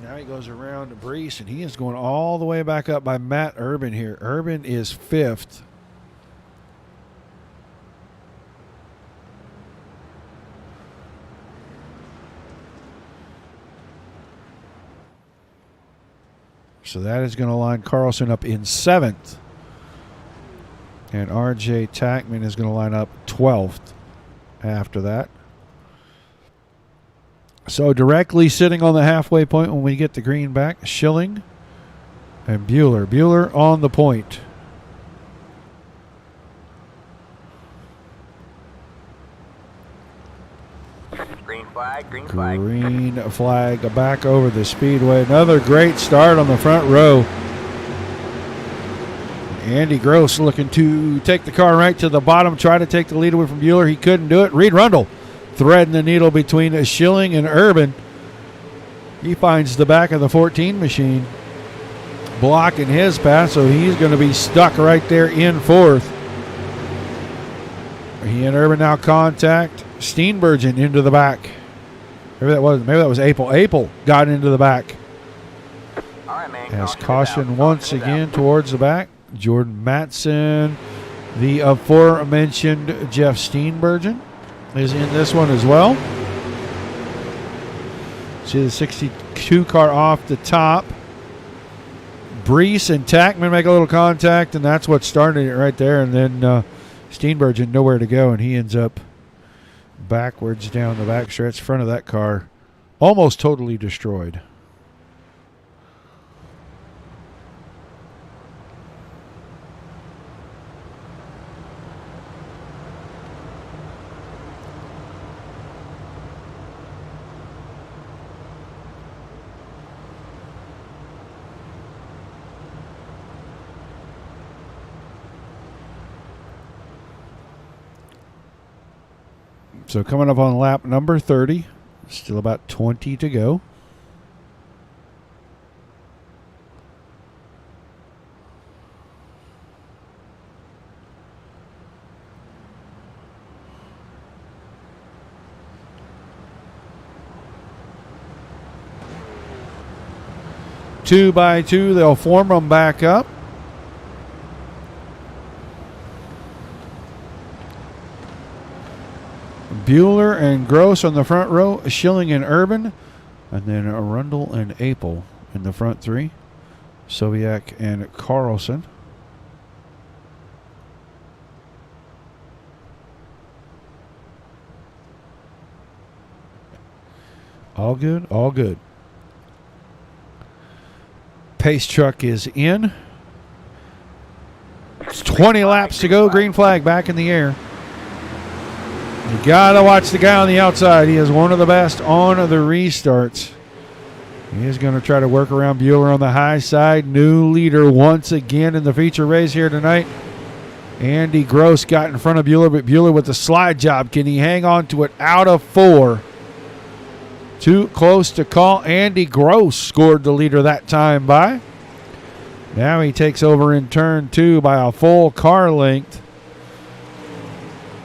Speaker 1: Now he goes around to Brees, and he is going all the way back up by Matt Urban here. Urban is 5th. So that is going to line Carlson up in 7th. And R.J. Tackman is going to line up 12th after that. So directly sitting on the halfway point when we get the green back, Schilling and Bueller. Bueller on the point.
Speaker 6: flag, green flag.
Speaker 1: Green flag back over the speedway. Another great start on the front row. Andy Gross looking to take the car right to the bottom, try to take the lead away from Bueller. He couldn't do it. Reed Rundle threading the needle between Schilling and Urban. He finds the back of the 14 machine, blocking his path, so he's going to be stuck right there in fourth. He and Urban now contact. Steenbergen into the back. Maybe that was Apel. Apel got into the back.
Speaker 6: All right, man.
Speaker 1: Has caution once again towards the back. Jordan Matson, the aforementioned Jeff Steenbergen, is in this one as well. See the 62 car off the top. Brees and Tackman make a little contact, and that's what started it right there. And then Steenbergen nowhere to go, and he ends up backwards down the back stretch. Front of that car almost totally destroyed. So coming up on lap number 30, still about 20 to go. Two by two, they'll form them back up. Bueller and Gross on the front row, Schilling and Urban, and then Rundle and Apel in the front three, Sobiak and Carlson. All good, all good. Pace truck is in. It's 20 laps to go. Green flag back in the air. You got to watch the guy on the outside. He is one of the best on the restarts. He is going to try to work around Bueller on the high side. New leader once again in the feature race here tonight. Andy Gross got in front of Bueller, but Bueller with the slide job. Can he hang on to it out of four? Too close to call. Andy Gross scored the leader that time by. Now he takes over in turn two by a full car length.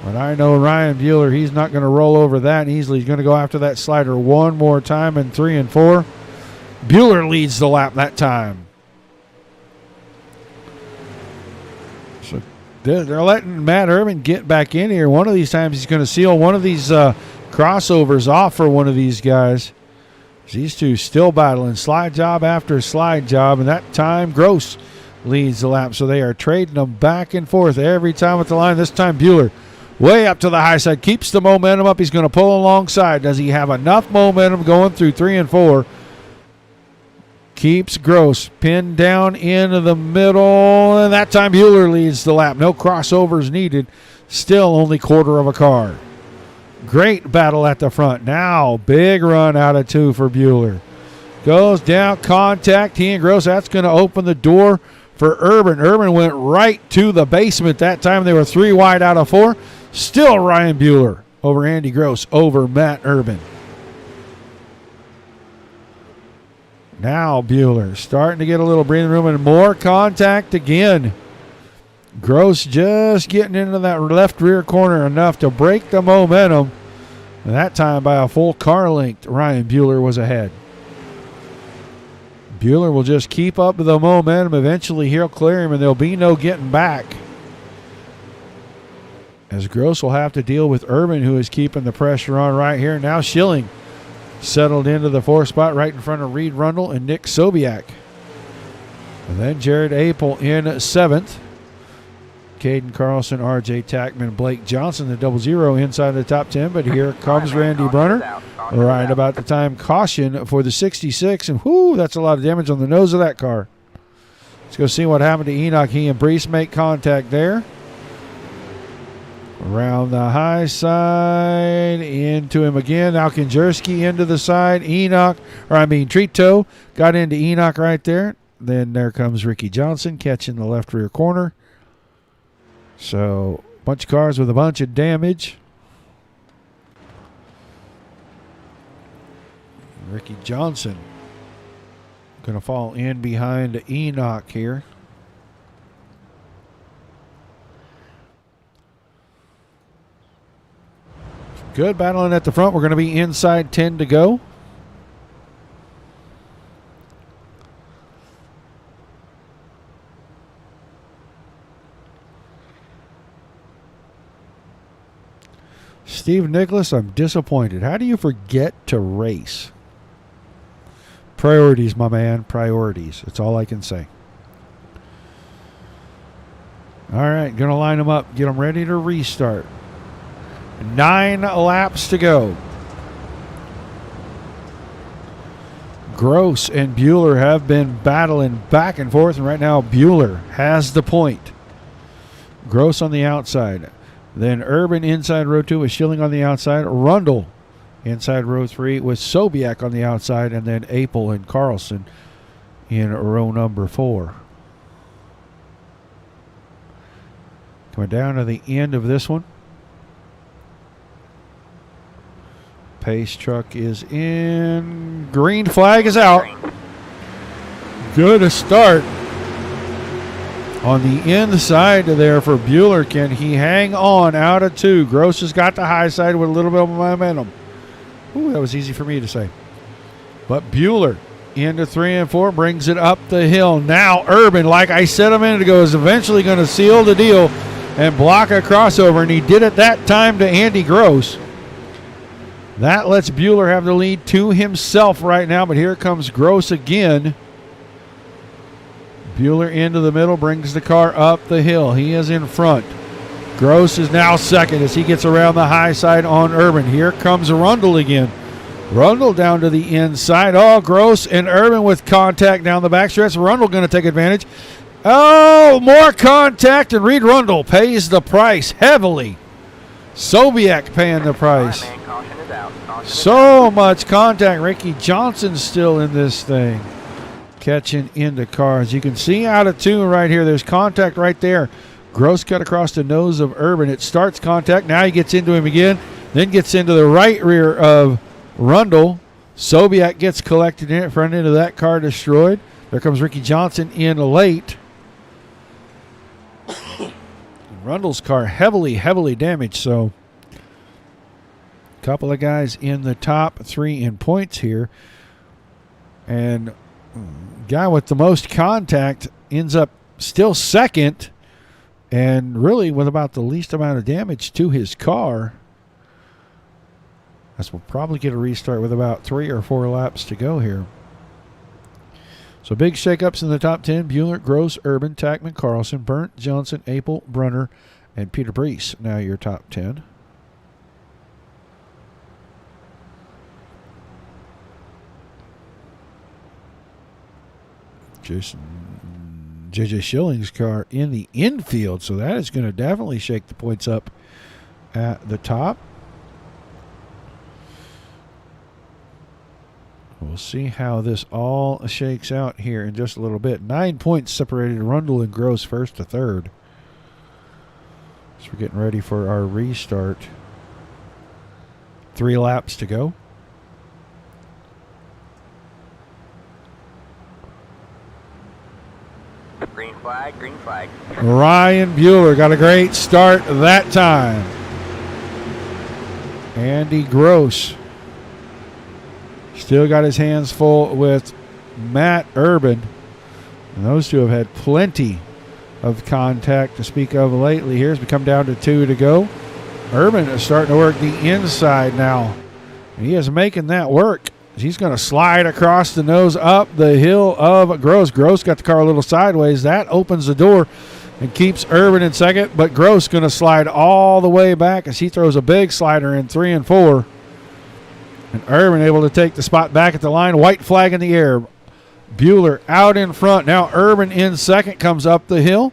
Speaker 1: But I know Ryan Bueller, he's not going to roll over that easily. He's going to go after that slider one more time in 3 and 4. Bueller leads the lap that time. So they're letting Matt Urban get back in here. One of these times he's going to seal one of these crossovers off for one of these guys. These two still battling slide job after slide job, and that time Gross leads the lap. So they are trading them back and forth every time at the line. This time Bueller way up to the high side, keeps the momentum up. He's going to pull alongside. Does he have enough momentum going through 3 and 4? Keeps Gross pinned down into the middle, and that time Bueller leads the lap. No crossovers needed. Still only quarter of a car. Great battle at the front. Now big run out of 2 for Bueller. Goes down, contact. He and Gross, that's going to open the door for Urban. Urban went right to the basement that time. They were 3 wide out of 4. Still Ryan Bueller over Andy Gross over Matt Urban. Now Bueller starting to get a little breathing room and more contact again. Gross just getting into that left rear corner enough to break the momentum. And that time by a full car length, Ryan Bueller was ahead. Bueller will just keep up the momentum. Eventually he'll clear him and there'll be no getting back. As Gross will have to deal with Urban, who is keeping the pressure on right here. Now Schilling settled into the 4th spot right in front of Reed Rundle and Nick Sobiak. And then Jared Apel in 7th. Caden Carlson, R.J. Tackman, Blake Johnson, the 00 inside the top 10. But here comes Randy Brunner right about the time. Caution for the 66. And whoo, that's a lot of damage on the nose of that car. Let's go see what happened to Enoch. He and Brees make contact there. Around the high side, into him again. Now Konjerski into the side. Trito got into Enoch right there. Then there comes Ricky Johnson catching the left rear corner. So, a bunch of cars with a bunch of damage. Ricky Johnson going to fall in behind Enoch here. Good battling at the front. We're going to be inside 10 to go. Steve Nicholas, I'm disappointed. How do you forget to race? Priorities, my man. Priorities. That's all I can say. All right, going to line them up. Get them ready to restart. 9 laps to go. Gross and Bueller have been battling back and forth, and right now Bueller has the point. Gross on the outside. Then Urban inside row 2 with Schilling on the outside. Rundle inside row 3 with Sobiak on the outside, and then Apel and Carlson in row number 4. Coming down to the end of this one. Pace truck is in. Green flag is out. Good start on the inside there for Bueller. Can he hang on out of 2? Gross has got the high side with a little bit of momentum. Ooh, that was easy for me to say. But Bueller into 3 and 4 brings it up the hill. Now Urban, like I said a minute ago, is eventually going to seal the deal and block a crossover, and he did it that time to Andy Gross. That lets Bueller have the lead to himself right now, but here comes Gross again. Bueller into the middle, brings the car up the hill. He is in front. Gross is now second as he gets around the high side on Urban. Here comes Rundle again. Rundle down to the inside. Oh, Gross and Urban with contact down the backstretch. Rundle going to take advantage. Oh, more contact, and Reed Rundle pays the price heavily. Sobiak paying the price. So much contact. Ricky Johnson's still in this thing. Catching into cars. You can see out of 2 right here. There's contact right there. Gross cut across the nose of Urban. It starts contact. Now he gets into him again. Then gets into the right rear of Rundle. Sobiak gets collected in it. Front end of that car destroyed. There comes Ricky Johnson in late. Rundle's car heavily damaged. So a couple of guys in the top 3 in points here. And guy with the most contact ends up still second, and really with about the least amount of damage to his car. As we'll probably get a restart with about 3 or 4 laps to go here. So big shakeups in the top 10. Bueller, Gross, Urban, Tackman, Carlson, Burnt, Johnson, Apel, Brunner, and Peter Brees. Now your top 10. J.J. Schilling's car in the infield, so that is going to definitely shake the points up at the top. We'll see how this all shakes out here in just a little bit. 9 points separated Rundle and Gross first to third. So we're getting ready for our restart. 3 laps to go.
Speaker 6: Green flag, green flag.
Speaker 1: Ryan Bueller got a great start that time. Andy Gross still got his hands full with Matt Urban. And those two have had plenty of contact to speak of lately. Here's become down to 2 to go. Urban is starting to work the inside now. He is making that work. He's going to slide across the nose up the hill of Gross. Gross got the car a little sideways. That opens the door and keeps Urban in second. But Gross going to slide all the way back as he throws a big slider in 3 and 4. And Urban able to take the spot back at the line. White flag in the air. Bueller out in front. Now Urban in second, comes up the hill.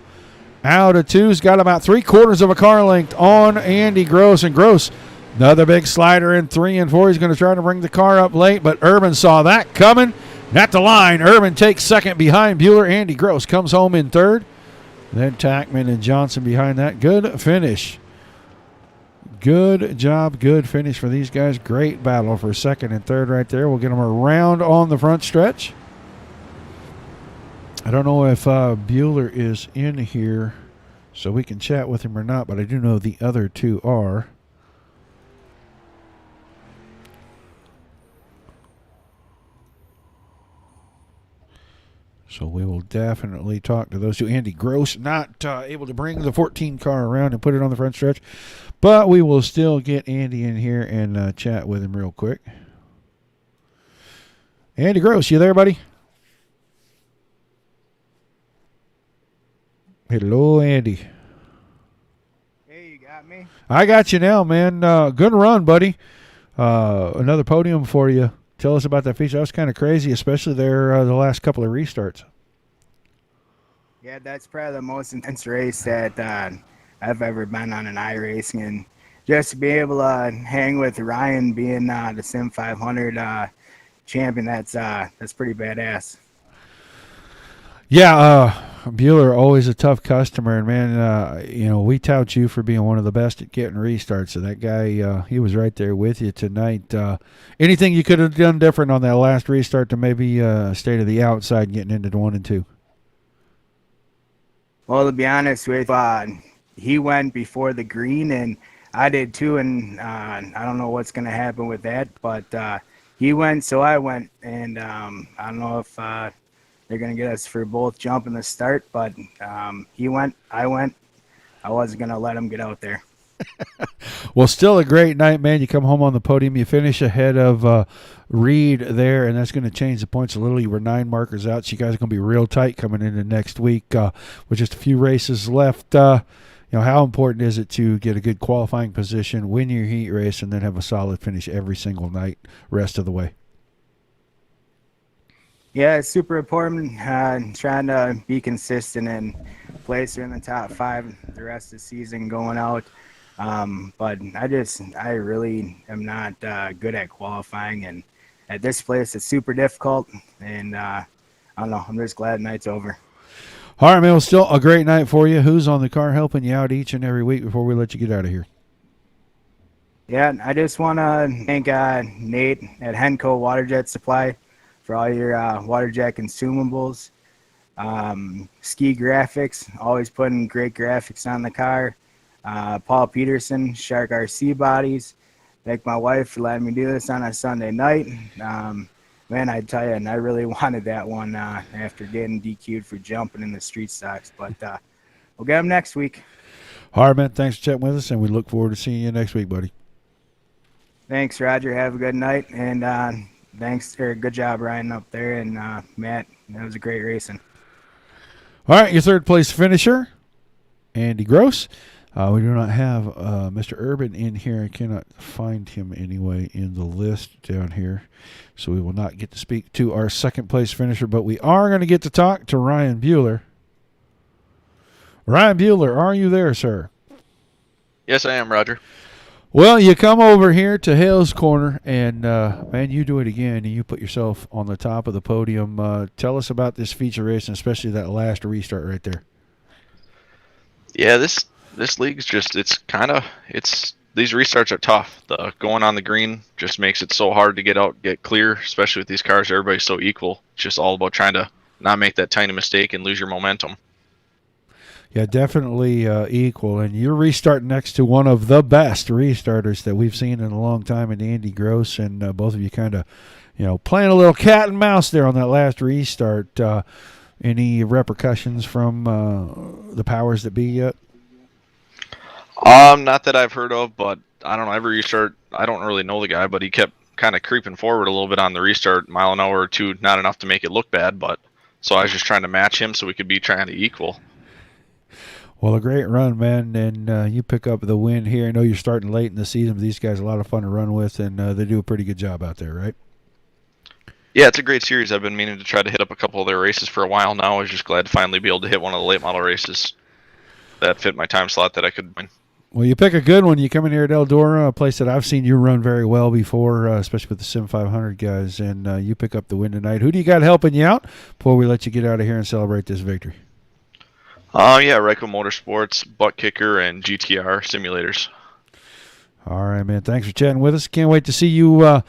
Speaker 1: out of 2's got about 3/4 of a car length on Andy Gross. And Gross, another big slider in 3 and 4. He's going to try to bring the car up late, but Urban saw that coming. At the line, Urban takes second behind Bueller. Andy Gross comes home in 3rd. Then Tackman and Johnson behind that. Good finish. Good job, good finish for these guys. Great battle for 2nd and 3rd right there. We'll get them around on the front stretch. I don't know if Bueller is in here so we can chat with him or not, but I do know the other 2 are. So we will definitely talk to those 2. Andy Gross not able to bring the 14 car around and put it on the front stretch, but we will still get Andy in here and chat with him real quick. Andy Gross, you there, buddy? Hello, Andy.
Speaker 8: Hey, you got me?
Speaker 1: I got you now, man. Good run, buddy. Another podium for you. Tell us about that feature. That was kind of crazy, especially there the last couple of restarts.
Speaker 8: Yeah, that's probably the most intense race that I've ever been on an iRacing, and just to be able to hang with Ryan being the Sim 500 champion, that's pretty badass.
Speaker 1: Yeah, Bueller, always a tough customer, and man, we tout you for being one of the best at getting restarts. So that guy, he was right there with you tonight. Anything you could have done different on that last restart to maybe stay to the outside, getting into 1 and 2?
Speaker 8: Well, to be honest with he went before the green, and I did too, and I don't know what's going to happen with that, but he went, so I went, and I don't know if they're going to get us for both jumping the start, but he went, I went. I wasn't going to let him get out there.
Speaker 1: Well, still a great night, man. You come home on the podium. You finish ahead of Reed there, and that's going to change the points a little. You were 9 markers out, so you guys are going to be real tight coming into next week with just a few races left. How important is it to get a good qualifying position, win your heat race, and then have a solid finish every single night rest of the way?
Speaker 8: Yeah, it's super important. Trying to be consistent and place her in the top 5 the rest of the season going out. But I really am not good at qualifying, and at this place it's super difficult. And I don't know. I'm just glad the night's over.
Speaker 1: All right, man. Well, still a great night for you. Who's on the car helping you out each and every week before we let you get out of here?
Speaker 8: Yeah, I just want to thank Nate at Henco Water Jet Supply for all your water jet consumables. Ski Graphics, always putting great graphics on the car. Paul Peterson, Shark RC Bodies. Thank my wife for letting me do this on a Sunday night. Man, I tell you, and I really wanted that one after getting DQ'd for jumping in the street stocks. But we'll get them next week.
Speaker 1: All right, man. Thanks for chatting with us, and we look forward to seeing you next week, buddy.
Speaker 8: Thanks, Roger. Have a good night. And good job, Ryan, up there. And Matt, that was a great racing.
Speaker 1: All right, your 3rd place finisher, Andy Gross. We do not have Mr. Urban in here. I cannot find him anyway in the list down here. So we will not get to speak to our 2nd place finisher, but we are going to get to talk to Ryan Bueller. Ryan Bueller, are you there, sir?
Speaker 7: Yes, I am, Roger.
Speaker 1: Well, you come over here to Hales Corner, and, man, you do it again, and you put yourself on the top of the podium. Tell us about this feature race, and especially that last restart right there.
Speaker 9: Yeah, this league's just, these restarts are tough. The going on the green just makes it so hard to get clear, especially with these cars. Everybody's so equal. It's just all about trying to not make that tiny mistake and lose your momentum.
Speaker 1: Yeah, definitely equal. And you're restarting next to one of the best restarters that we've seen in a long time in Andy Gross, and both of you kind of, playing a little cat and mouse there on that last restart. Any repercussions from the powers that be yet?
Speaker 9: Not that I've heard of, but I don't know. Every restart, I don't really know the guy, but he kept kind of creeping forward a little bit on the restart, mile an hour or two, not enough to make it look bad, but so I was just trying to match him so we could be trying to equal.
Speaker 1: Well, a great run, man, and you pick up the win here. I know you're starting late in the season, but these guys are a lot of fun to run with, and they do a pretty good job out there, right?
Speaker 9: Yeah, it's a great series. I've been meaning to try to hit up a couple of their races for a while now. I was just glad to finally be able to hit one of the late model races. that fit my time slot that I could win.
Speaker 1: Well, you pick a good one. You come in here at Eldora, a place that I've seen you run very well before, especially with the Sim 500 guys, and you pick up the win tonight. Who do you got helping you out before we let you get out of here and celebrate this victory?
Speaker 9: Yeah, Ryko Motorsports, Butt Kicker, and GTR simulators.
Speaker 1: All right, man. Thanks for chatting with us. Can't wait to see you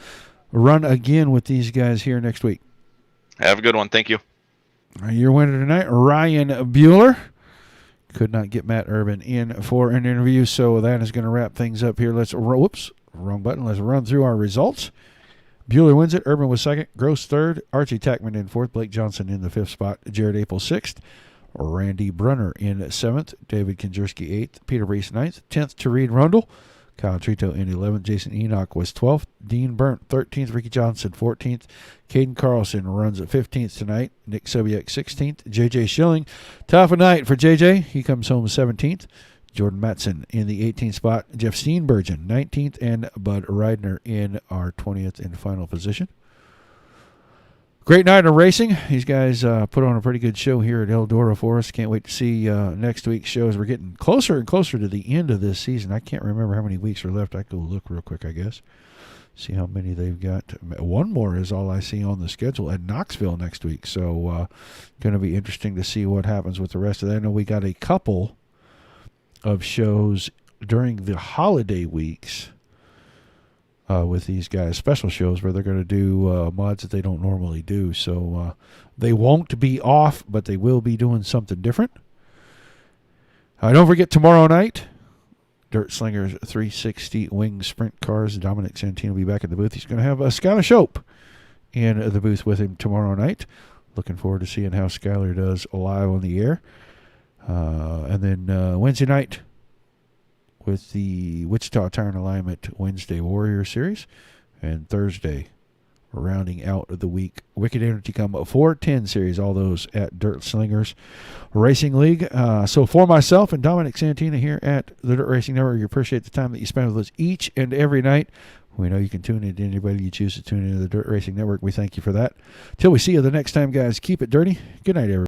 Speaker 1: run again with these guys here next week.
Speaker 9: Have a good one. Thank you.
Speaker 1: Your winner tonight, Ryan Bueller. Could not get Matt Urban in for an interview, so that is going to wrap things up here. Whoops, wrong button. Let's run through our results. Bueller wins it. Urban was second. Gross third. Archie Tackman in fourth. Blake Johnson in the fifth spot. Jared Apel sixth. Randy Brunner in seventh. David Kinjerski eighth. Peter Reese ninth. 10th, Tareed Rundle. Kyle Trito in 11th. Jason Enoch was 12th. Dean Burnt 13th. Ricky Johnson 14th. Caden Carlson runs at 15th tonight. Nick Sobiek 16th. JJ Schilling, tough a night for JJ. He comes home 17th. Jordan Matson in the 18th spot. Jeff Steenbergen 19th. And Bud Reidner in our 20th and final position. Great night of racing. These guys put on a pretty good show here at Eldora for us. Can't wait to see next week's shows. We're getting closer and closer to the end of this season. I can't remember how many weeks are left. I can go look real quick, I guess. See how many they've got. One more is all I see on the schedule at Knoxville next week. So going to be interesting to see what happens with the rest of that. I know we got a couple of shows during the holiday weeks with these guys, special shows where they're going to do mods that they don't normally do. So they won't be off, but they will be doing something different. Don't forget tomorrow night, Dirt Slingers 360 Wing Sprint Cars. Dominic Santino will be back at the booth. He's going to have Skylar Shope in the booth with him tomorrow night. Looking forward to seeing how Skylar does live on the air. And then Wednesday night, with the Wichita Tire and Alignment Wednesday Warrior Series. And Thursday, rounding out of the week, Wicked Energy Come 410 Series, all those at Dirt Slingers Racing League. So for myself and Dominic Santina here at the Dirt Racing Network, we appreciate the time that you spend with us each and every night. We know you can tune in to anybody you choose to tune into the Dirt Racing Network. We thank you for that. Till we see you the next time, guys, keep it dirty. Good night, everybody.